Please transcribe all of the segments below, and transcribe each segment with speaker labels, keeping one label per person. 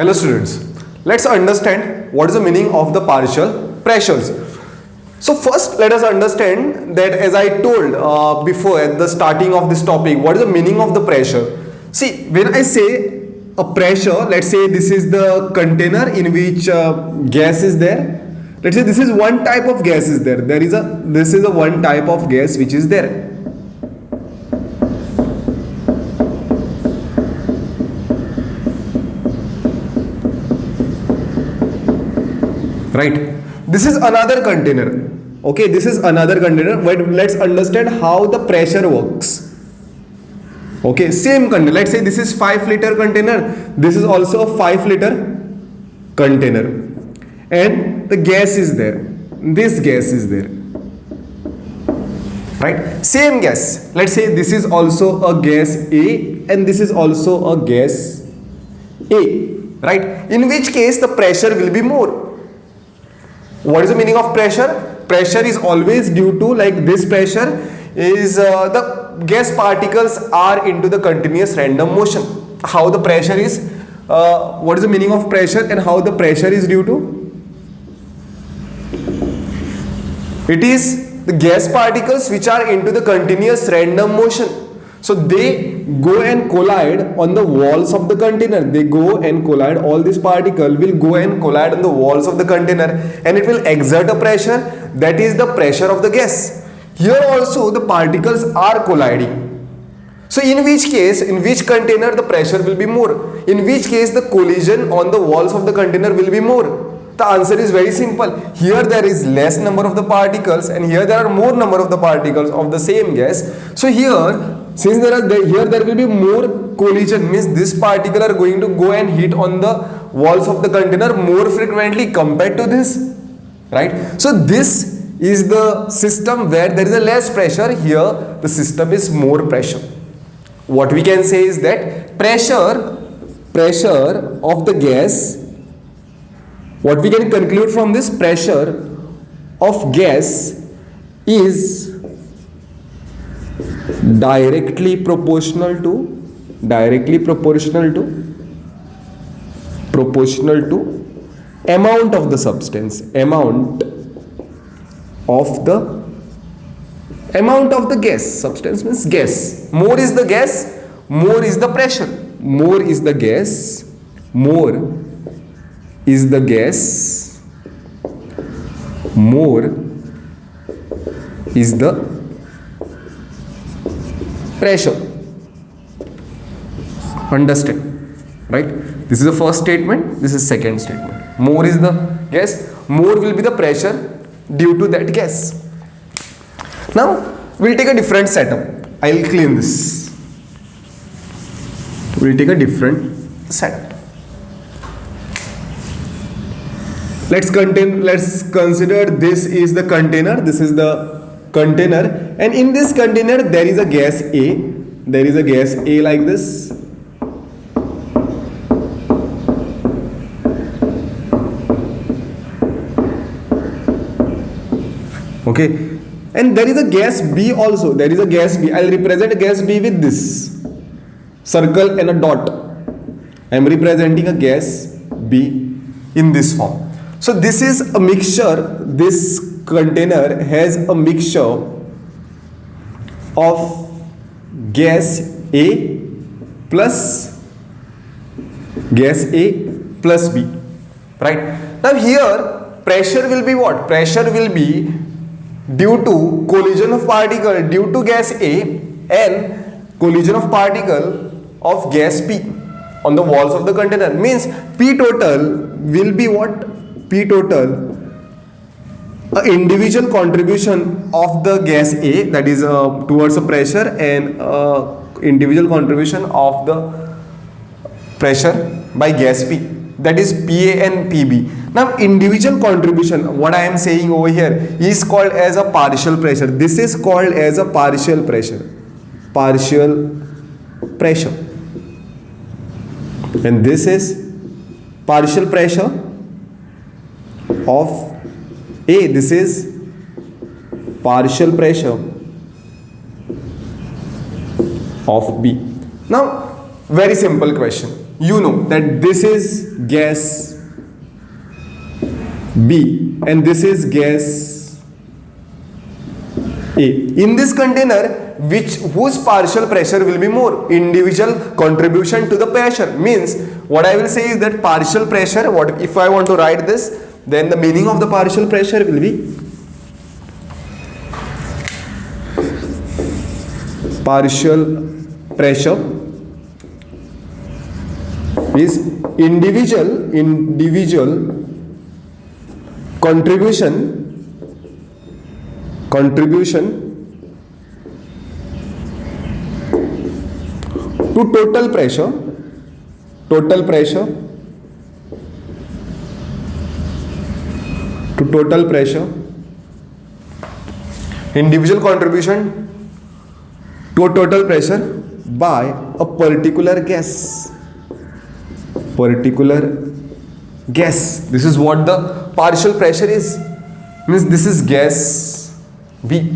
Speaker 1: Hello students, let's understand what is the meaning of the partial pressures. So first let us understand that, as I told before at the starting of this topic, what is the meaning of the pressure. See, when I say a pressure, let's say this is the container in which gas is there. Let's say this is one type of gas is there. This is a one type of gas which is there. Right, this is another container. Okay, this is another container, but let's understand how the pressure works. Okay, same container. Let's say this is 5-liter container. This is also a 5-liter container, and the gas is there. This gas is there. Right, same gas. Let's say this is also a gas A, and this is also a gas A. Right, in which case the pressure will be more. What is the meaning of pressure? Pressure is always due to, like, this pressure is the gas particles are into the continuous random motion. How the pressure is, what is the meaning of pressure and how the pressure is due to? It is the gas particles which are into the continuous random motion. So they go and collide on the walls of the container. They go and collide, all this particle will go and collide on the walls of the container, and it will exert a pressure. That is the pressure of the gas. Here also the particles are colliding. So in which case, in which container the pressure will be more? In which case the collision on the walls of the container will be more? The answer is very simple. Here there is less number of the particles, and here there are more number of the particles of the same gas. So here, since there will be more collision, means this particle are going to go and hit on the walls of the container more frequently compared to this, right? So this is the system where there is a less pressure. Here the system is more pressure. What we can say is that pressure of the gas, what we can conclude from this, pressure of gas is directly proportional to amount of the substance, amount of the gas. Substance means gas. More is the gas, more is the pressure. More is the gas, more is the gas, more is the pressure. Understand, right? This is the first statement, this is second statement. More is the gas, more will be the pressure due to that gas. Now we'll take a different setup. I'll clean this. We'll take a different setup. Let's consider this is the container, this is the container, and in this container there is a gas A. There is a gas A like this. Okay, and there is a gas B also. There is a gas B. I'll represent a gas B with this circle and a dot. I am representing a gas B in this form. So this is a mixture. This container has a mixture of gas A plus B. Right. Now here pressure will be what? Pressure will be due to collision of particle due to gas A and collision of particle of gas P on the walls of the container. Means P total will be what? P total, individual contribution of the gas A, that is towards the pressure, and individual contribution of the pressure by gas P, that is PA and PB. Now individual contribution, what I am saying over here, is called as a partial pressure. This is called as a partial pressure. And this is partial pressure of A. This is partial pressure of B. Now very simple question. you know that this is gas B and this is gas A. In this container, whose partial pressure will be more? Individual contribution to the pressure. Means what I will say is that partial pressure, what if I want to write this, then the meaning of the partial pressure will be partial pressure is individual contribution to total pressure individual contribution to total pressure by a particular gas. This is what the partial pressure is. Means this is gas B.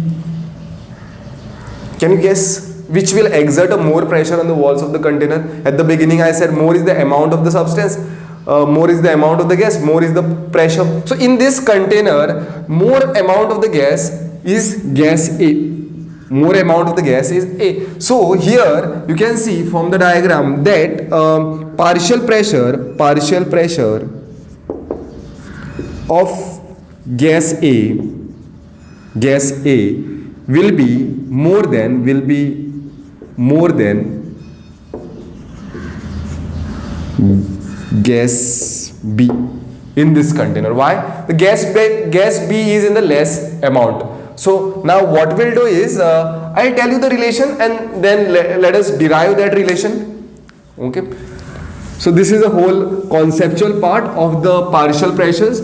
Speaker 1: Can you guess which will exert a more pressure on the walls of the container? At the beginning I said more is the amount of the substance, more is the amount of the gas, more is the pressure. So in this container, more amount of the gas is gas A. More amount of the gas is A. So here you can see from the diagram that partial pressure of gas A will be more than gas B in this container. Why? The gas B is in the less amount. So now what we'll do is I'll tell you the relation and then let us derive that relation. Okay. So this is a whole conceptual part of the partial pressures.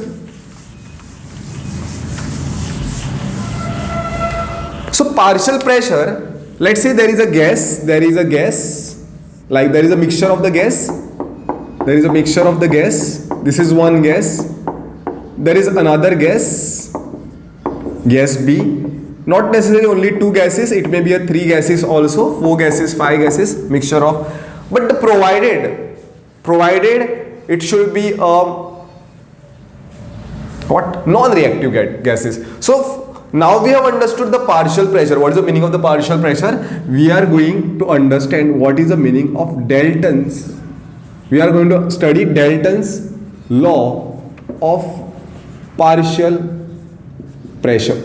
Speaker 1: So partial pressure, let's say there is a gas, like there is a mixture of the gas. This is one gas. There is another gas B. Not necessarily only two gases, it may be a three gases also, four gases, five gases, mixture of. But the provided it should be non-reactive gases. So now we have understood the partial pressure. What is the meaning of the partial pressure? We are going to understand what is the meaning of Dalton's. We are going to study Dalton's law of partial pressure.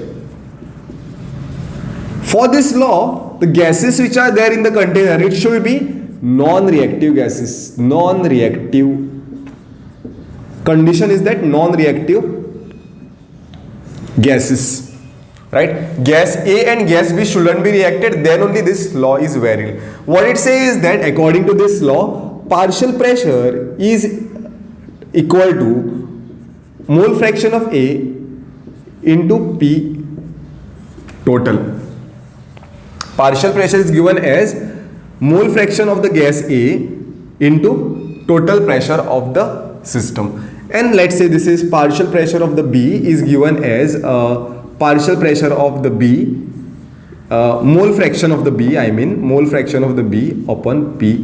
Speaker 1: For this law, the gases which are there in the container, it should be non-reactive gases. Non-reactive condition is that non-reactive gases. Right? Gas A and gas B shouldn't be reacted, then only this law is valid. What it says is that according to this law, partial pressure is equal to mole fraction of A into P total. Partial pressure is given as mole fraction of the gas A into total pressure of the system. And let's say this is partial pressure of the B is given as partial pressure of the B, mole fraction of the B upon P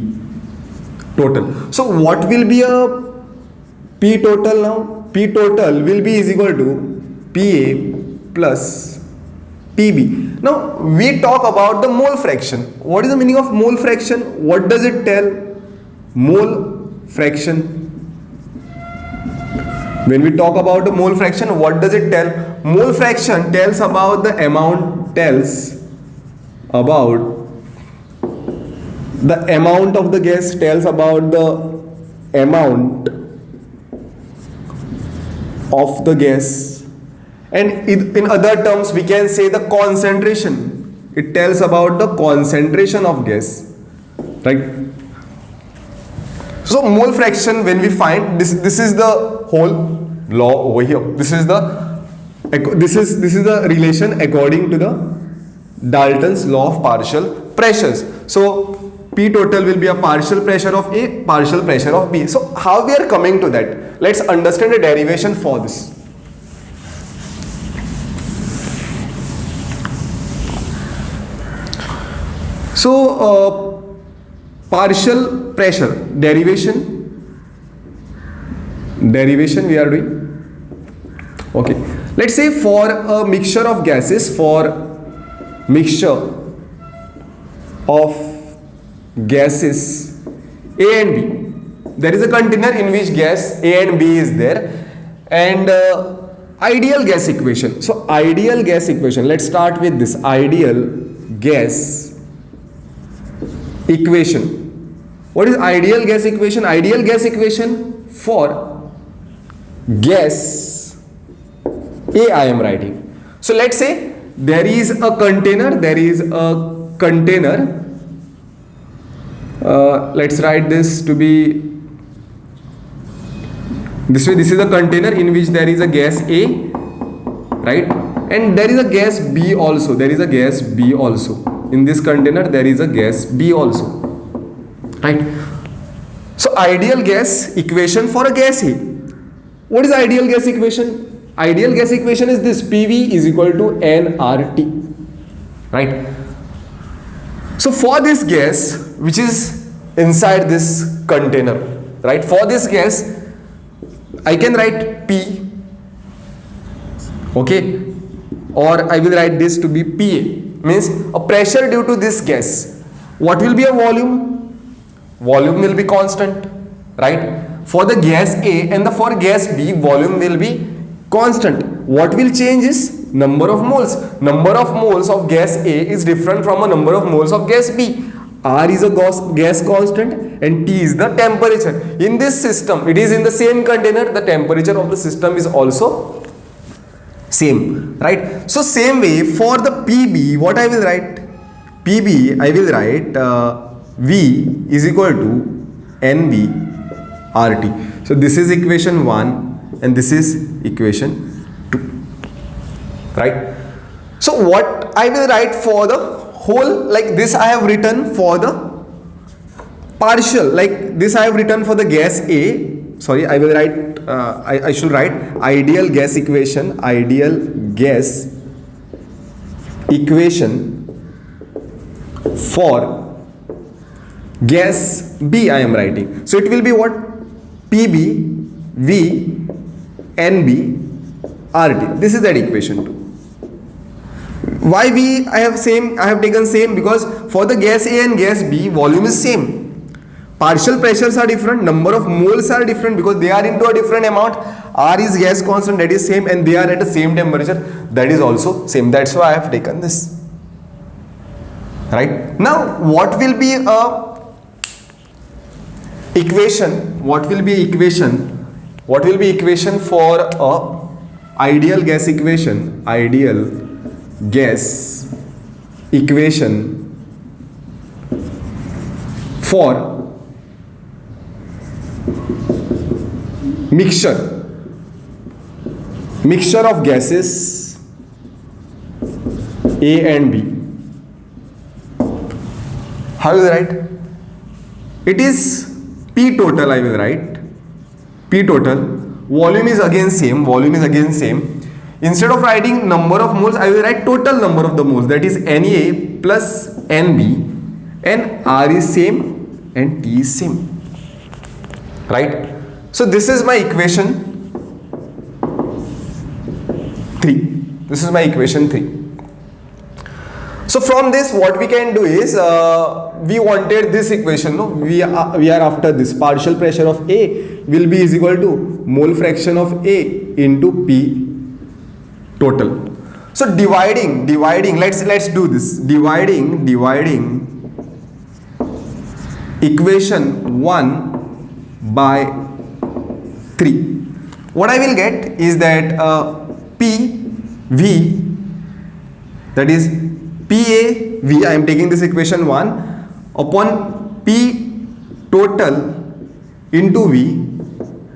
Speaker 1: total. So what will be a P total now? P total will be is equal to PA plus PB. Now we talk about the mole fraction. What is the meaning of mole fraction? What does it tell? Mole fraction. When we talk about the mole fraction, what does it tell? Mole fraction tells about the amount, the amount of the gas, tells about the amount of the gas, and in other terms we can say the concentration. It tells about the concentration of gas, right? So mole fraction, when we find this is the whole law over here. This is the relation according to the Dalton's law of partial pressures. So P total will be a partial pressure of A, partial pressure of B. So how we are coming to that? Let's understand the derivation for this. So partial pressure derivation we are doing. Okay, let's say for a mixture of gases, A and B, there is a container in which gas A and B is there, and ideal gas equation. So ideal gas equation, let's start with this ideal gas equation. What is ideal gas equation? Ideal gas equation for gas A I am writing. So let's say there is a container, let's write this to be this way. This is a container in which there is a gas A, right? And there is a gas B also. In this container there is a gas B also, right? So ideal gas equation for a gas A. What is ideal gas equation? Ideal gas equation is this: PV is equal to nRT, right? So for this gas which is inside this container, right, for this gas I can write P, okay, or I will write this to be PA, means a pressure due to this gas. What will be a volume? Volume will be constant, right? For the gas A and for gas B, volume will be constant. What will change is number of moles. Number of moles of gas A is different from a number of moles of gas B. R is a gas constant and T is the temperature. In this system, it is in the same container, the temperature of the system is also same, right? So same way for the PB, what I will write? PB, I will write V is equal to NB RT. So this is equation 1 and this is equation 2, right? So what I will write for the whole, like this I have written for the partial, like this I have written for the gas A. Sorry, I will write, I should write ideal gas equation for gas B I am writing. So it will be what? PB V NB RT. This is that equation 2. Why V I have taken same? Because for the gas A and gas B, volume is same. Partial pressures are different, number of moles are different because they are into a different amount. R is gas constant, that is same, and they are at the same temperature, that is also same. That's why I have taken this. Right? Now, what will be a equation? What will be equation for a ideal gas equation? Ideal gas equation for mixture of gases A and B. How will I write? It is P total. I will write P total. Volume is again same. Instead of writing number of moles, I will write total number of the moles, that is Na plus Nb, and R is same and T is same, right? So this is my equation 3. So from this what we can do is, we wanted this equation, no? We are after this. Partial pressure of A will be is equal to mole fraction of A into P total. So dividing, let's do this. Dividing equation 1 by 3. What I will get is that PV, that is PAV, I am taking this equation 1 upon P total into V.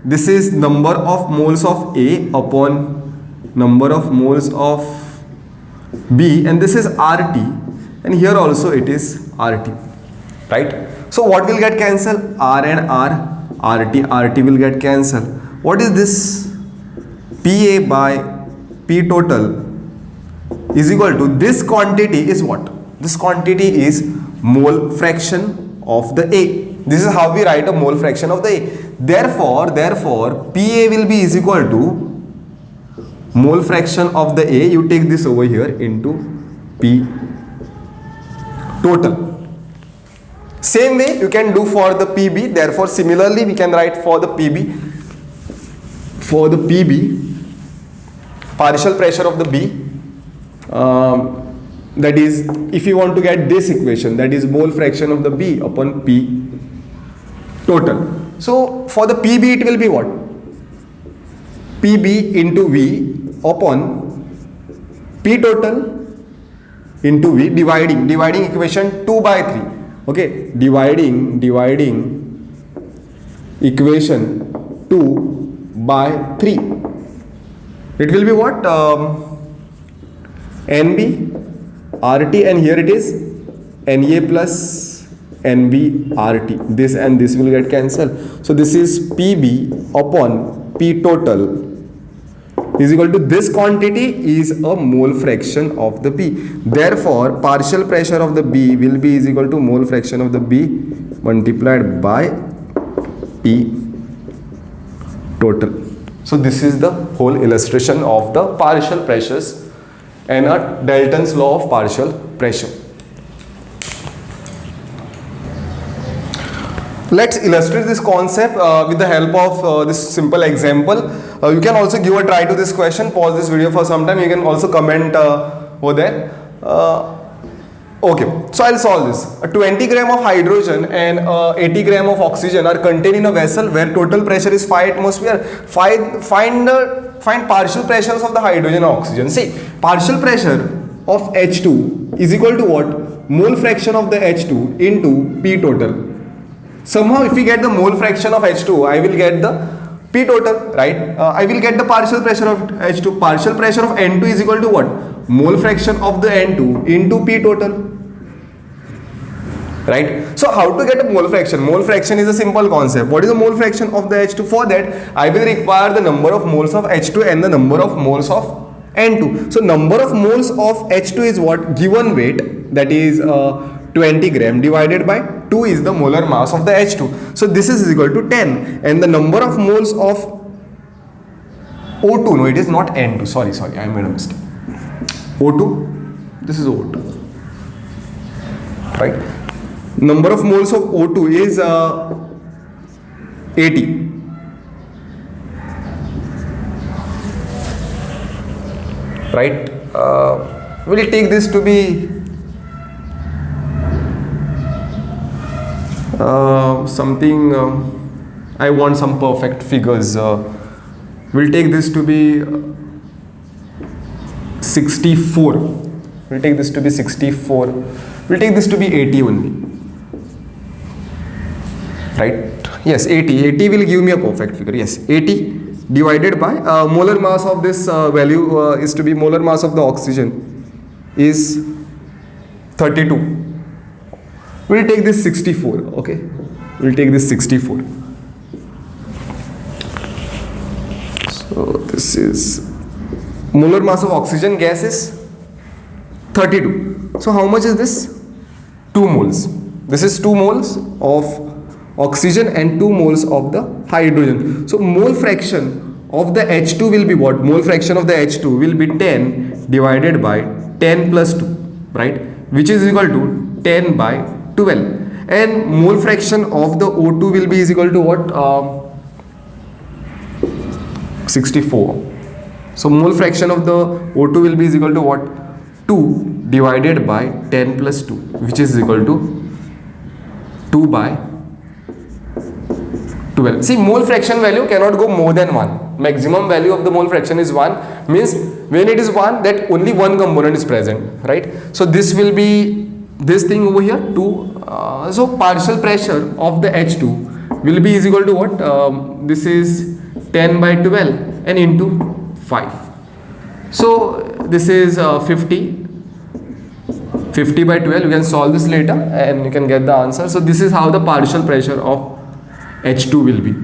Speaker 1: This is number of moles of A upon number of moles of B, and this is RT, and here also it is RT, right? So what will get cancelled? R and R, RT will get cancelled. What is this? PA by P total is equal to, this quantity is what? This quantity is mole fraction of the A. This is how we write a mole fraction of the A. Therefore, PA will be is equal to mole fraction of the A. You take this over here into P total. Same way you can do for the PB. Therefore, similarly we can write for the PB. For the PB, partial pressure of the B, that is, if you want to get this equation, that is mole fraction of the B upon P total. So for the PB it will be what? PB into V upon P total into V, dividing equation 2 by 3. Okay, dividing equation 2 by 3. It will be what? NB RT, and here it is NA plus NB RT. This and this will get cancelled. So this is PB upon P total is equal to this quantity is a mole fraction of the B. Therefore, partial pressure of the B will be is equal to mole fraction of the B multiplied by P total. So this is the whole illustration of the partial pressures and a Dalton's law of partial pressure. Let's illustrate this concept with the help of this simple example. You can also give a try to this question, pause this video for some time, you can also comment over there. Okay, so I'll solve this. A 20 gram of hydrogen and 80 gram of oxygen are contained in a vessel where total pressure is 5 atmosphere. Find partial pressures of the hydrogen and oxygen. See, partial pressure of H2 is equal to what? Mole fraction of the H2 into P total. Somehow if we get the mole fraction of H2, I will get the P total, right? I will get the partial pressure of H2. Partial pressure of N2 is equal to what? Mole fraction of the N2 into P total. Right? So how to get a mole fraction? Mole fraction is a simple concept. What is the mole fraction of the H2? For that, I will require the number of moles of H2 and the number of moles of N2. So number of moles of H2 is what? Given weight, that is 20 gram divided by 2 is the molar mass of the H2. So this is equal to 10. And the number of moles of O2, no, it is not N2. Sorry, I made a mistake. O2, this is O2. Right? Number of moles of O2 is 80. Right? We'll take this to be something, I want some perfect figures. We'll take this to be 64. We'll take this to be 64. We'll take this to be 80 only. Right? Yes, 80. 80 will give me a perfect figure. Yes, 80 divided by molar mass of this value is to be molar mass of the oxygen is 32. We'll take this 64. Okay, we'll take this 64. So this is molar mass of oxygen gas is 32. So how much is this? 2 moles. This is 2 moles of oxygen and 2 moles of the hydrogen. So mole fraction of the H2 will be what? Mole fraction of the H2 will be 10 divided by 10 plus 2, right? Which is equal to 10 by 12. And mole fraction of the O2 will be is equal to what? 64. So mole fraction of the O2 will be is equal to what? 2 divided by 10 plus 2, which is equal to 2 by 12. See, mole fraction value cannot go more than 1. Maximum value of the mole fraction is 1. Means when it is 1, that only one component is present, right? So this will be this thing over here 2. So partial pressure of the H2 will be is equal to what? This is 10 by 12 and into 5. So this is 50 by 12. You can solve this later and you can get the answer. So this is how the partial pressure of H2 will be.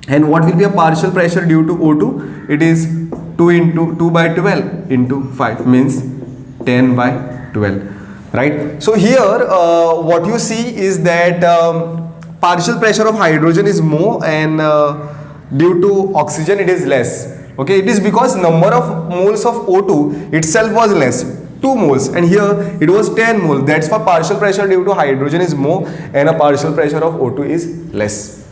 Speaker 1: And what will be a partial pressure due to O2? It is 2 by 12 into 5 means 10 by 12. right? So here what you see is that partial pressure of hydrogen is more, and due to oxygen it is less. Okay, it is because number of moles of O2 itself was less, 2 moles, and here it was 10 moles. That's why partial pressure due to hydrogen is more and a partial pressure of O2 is less.